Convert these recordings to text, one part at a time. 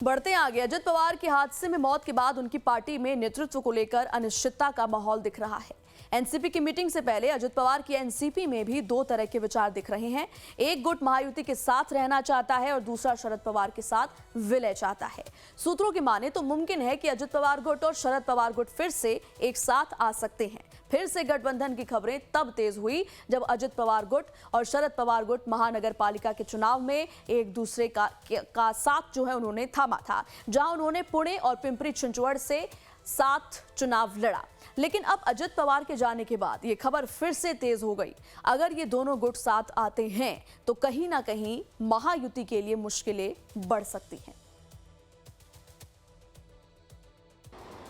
बढ़ते आगे, अजित पवार के हादसे में मौत के बाद उनकी पार्टी में नेतृत्व को लेकर अनिश्चितता का माहौल दिख रहा है। एनसीपी की मीटिंग से पहले अजित पवार की एनसीपी में भी दो तरह के विचार दिख रहे हैं। एक गुट महायुति के साथ रहना चाहता है और दूसरा शरद पवार के साथ विलय चाहता है। सूत्रों की माने तो मुमकिन है कि अजित पवार गुट और शरद पवार गुट फिर से एक साथ आ सकते हैं। फिर से गठबंधन की खबरें तब तेज हुई जब अजित पवार गुट और शरद पवार गुट महानगर पालिका के चुनाव में एक दूसरे का साथ जो है उन्होंने थामा था, जहां उन्होंने पुणे और पिंपरी चिंचवड़ से साथ चुनाव लड़ा। लेकिन अब अजित पवार के जाने के बाद ये खबर फिर से तेज हो गई। अगर ये दोनों गुट साथ आते हैं तो कहीं ना कहीं महायुति के लिए मुश्किलें बढ़ सकती हैं।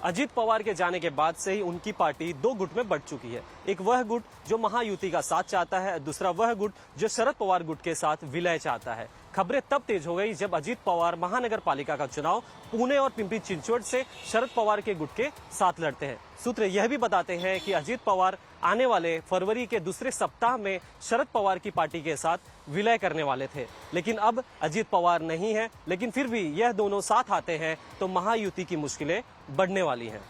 अजित पवार के जाने के बाद से ही उनकी पार्टी दो गुट में बढ़ चुकी है। एक वह गुट जो महायुति का साथ चाहता है, दूसरा वह गुट जो शरद पवार गुट के साथ विलय चाहता है। खबरें तब तेज हो गई जब अजित पवार महानगर पालिका का चुनाव पुणे और पिंपरी चिंचवड़ से शरद पवार के गुट के साथ लड़ते हैं। सूत्र यह भी बताते हैं कि अजित पवार आने वाले फरवरी के दूसरे सप्ताह में शरद पवार की पार्टी के साथ विलय करने वाले थे, लेकिन अब अजित पवार नहीं है। लेकिन फिर भी यह दोनों साथ आते हैं तो महायुति की मुश्किलें बढ़ने वाली हैं।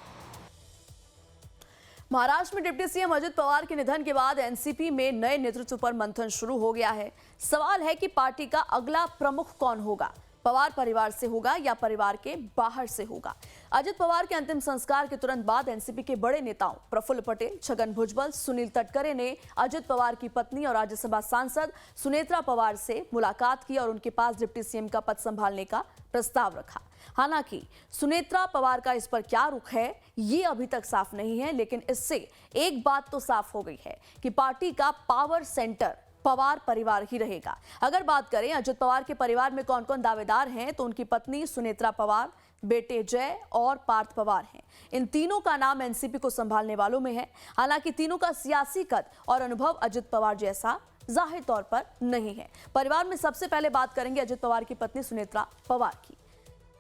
महाराष्ट्र में डिप्टी सीएम अजित पवार के निधन के बाद एनसीपी में नए नेतृत्व पर मंथन शुरू हो गया है। सवाल है कि पार्टी का अगला प्रमुख कौन होगा, पवार परिवार से होगा या परिवार के बाहर से होगा। अजित पवार के अंतिम संस्कार के तुरंत बाद एनसीपी के बड़े नेताओं प्रफुल्ल पटेल, छगन भुजबल, सुनील तटकरे ने अजित पवार की पत्नी और राज्यसभा सांसद सुनेत्रा पवार से मुलाकात की और उनके पास डिप्टी सीएम का पद संभालने का प्रस्ताव रखा। हालांकि सुनेत्रा पवार का इस पर क्या रुख है ये अभी तक साफ नहीं है, लेकिन इससे एक बात तो साफ हो गई है कि पार्टी का पावर सेंटर पवार परिवार ही रहेगा। अगर बात करें अजित पवार के परिवार में कौन कौन दावेदार हैं तो उनकी पत्नी सुनेत्रा पवार, बेटे जय और पार्थ पवार हैं। इन तीनों का नाम एनसीपी को संभालने वालों में है। हालांकि तीनों का सियासी कद और अनुभव अजित पवार जैसा जाहिर तौर पर नहीं है। परिवार में सबसे पहले बात करेंगे अजित पवार की पत्नी सुनेत्रा पवार की।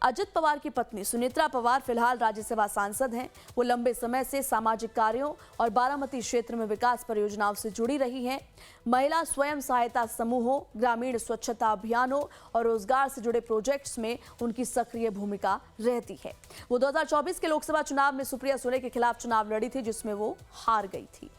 अजित पवार की पत्नी सुनेत्रा पवार फिलहाल राज्यसभा सांसद हैं। वो लंबे समय से सामाजिक कार्यों और बारामती क्षेत्र में विकास परियोजनाओं से जुड़ी रही हैं। महिला स्वयं सहायता समूहों, ग्रामीण स्वच्छता अभियानों और रोजगार से जुड़े प्रोजेक्ट्स में उनकी सक्रिय भूमिका रहती है। वो 2024 के लोकसभा चुनाव में सुप्रिया सुले के खिलाफ चुनाव लड़ी थी, जिसमें वो हार गई थी।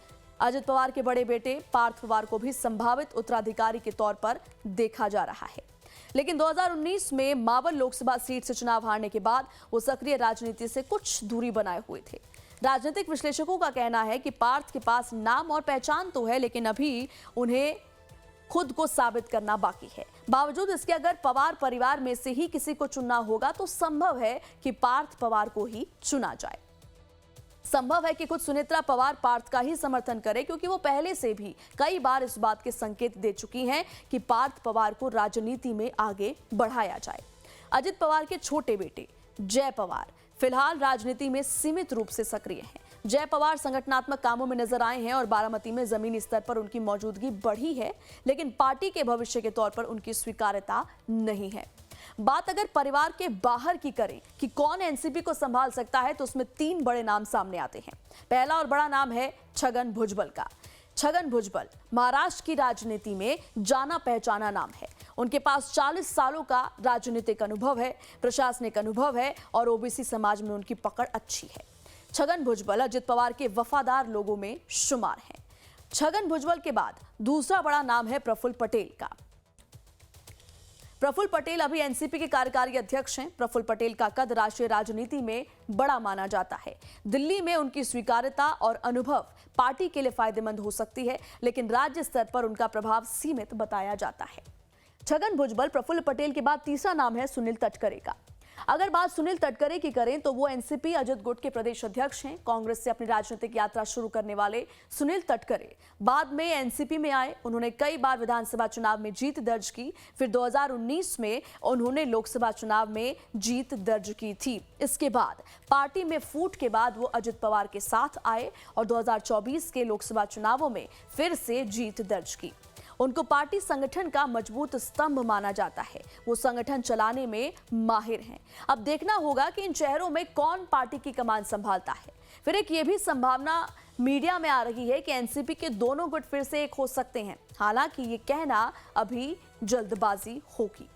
अजित पवार के बड़े बेटे पार्थ पवार को भी संभावित उत्तराधिकारी के तौर पर देखा जा रहा है, लेकिन 2019 में मावल लोकसभा सीट से चुनाव हारने के बाद वो सक्रिय राजनीति से कुछ दूरी बनाए हुए थे। राजनीतिक विश्लेषकों का कहना है कि पार्थ के पास नाम और पहचान तो है, लेकिन अभी उन्हें खुद को साबित करना बाकी है। बावजूद इसके अगर पवार परिवार में से ही किसी को चुनना होगा तो संभव है कि पार्थ पवार को ही चुना जाए। संभव है कि खुद सुनेत्रा पवार पार्थ का ही समर्थन करे, क्योंकि वो पहले से भी कई बार इस बात के संकेत दे चुकी हैं कि पार्थ पवार को राजनीति में आगे बढ़ाया जाए। अजित पवार के छोटे बेटे जय पवार फिलहाल राजनीति में सीमित रूप से सक्रिय हैं। जय पवार संगठनात्मक कामों में नजर आए हैं और बारामती में जमीनी स्तर पर उनकी मौजूदगी बढ़ी है, लेकिन पार्टी के भविष्य के तौर पर उनकी स्वीकार्यता नहीं है। बात अगर परिवार के बाहर की करें कि कौन एनसीपी को संभाल सकता है तो उसमें तीन बड़े नाम सामने आते हैं। पहला और बड़ा नाम है छगन भुजबल का। छगन भुजबल महाराष्ट्र की राजनीति में जाना पहचाना नाम है। उनके पास 40 सालों का राजनीतिक अनुभव है, प्रशासनिक अनुभव है और ओबीसी समाज में उनकी पकड़ अच्छी है। छगन भुजबल अजित पवार के वफादार लोगों में शुमार हैं। छगन भुजबल के बाद दूसरा बड़ा नाम है प्रफुल्ल पटेल का। प्रफुल्ल पटेल अभी एनसीपी के कार्यकारी अध्यक्ष हैं। प्रफुल्ल पटेल का कद राष्ट्रीय राजनीति में बड़ा माना जाता है। दिल्ली में उनकी स्वीकार्यता और अनुभव पार्टी के लिए फायदेमंद हो सकती है, लेकिन राज्य स्तर पर उनका प्रभाव सीमित बताया जाता है। छगन भुजबल, प्रफुल्ल पटेल के बाद तीसरा नाम है सुनील तटकरे का। अगर बात सुनील तटकरे की करें तो वो एनसीपी अजित गुट के प्रदेश अध्यक्ष हैं। कांग्रेस से अपनी राजनीतिक यात्रा शुरू करने वाले सुनील तटकरे बाद में एनसीपी में आए। उन्होंने कई बार विधानसभा चुनाव में जीत दर्ज की, फिर 2019 में उन्होंने लोकसभा चुनाव में जीत दर्ज की थी। इसके बाद पार्टी में फूट के बाद वो अजित पवार के साथ आए और 2024 के लोकसभा चुनावों में फिर से जीत दर्ज की। उनको पार्टी संगठन का मजबूत स्तंभ माना जाता है। वो संगठन चलाने में माहिर हैं। अब देखना होगा कि इन चेहरों में कौन पार्टी की कमान संभालता है। फिर एक ये भी संभावना मीडिया में आ रही है कि एनसीपी के दोनों गुट फिर से एक हो सकते हैं। हालांकि ये कहना अभी जल्दबाजी होगी।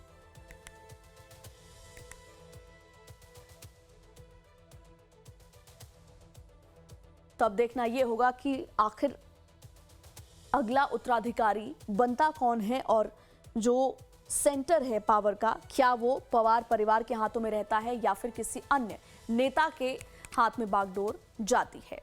तो अब देखना यह होगा कि आखिर अगला उत्तराधिकारी बनता कौन है और जो सेंटर है पावर का, क्या वो पवार परिवार के हाथों में रहता है या फिर किसी अन्य नेता के हाथ में बागडोर जाती है।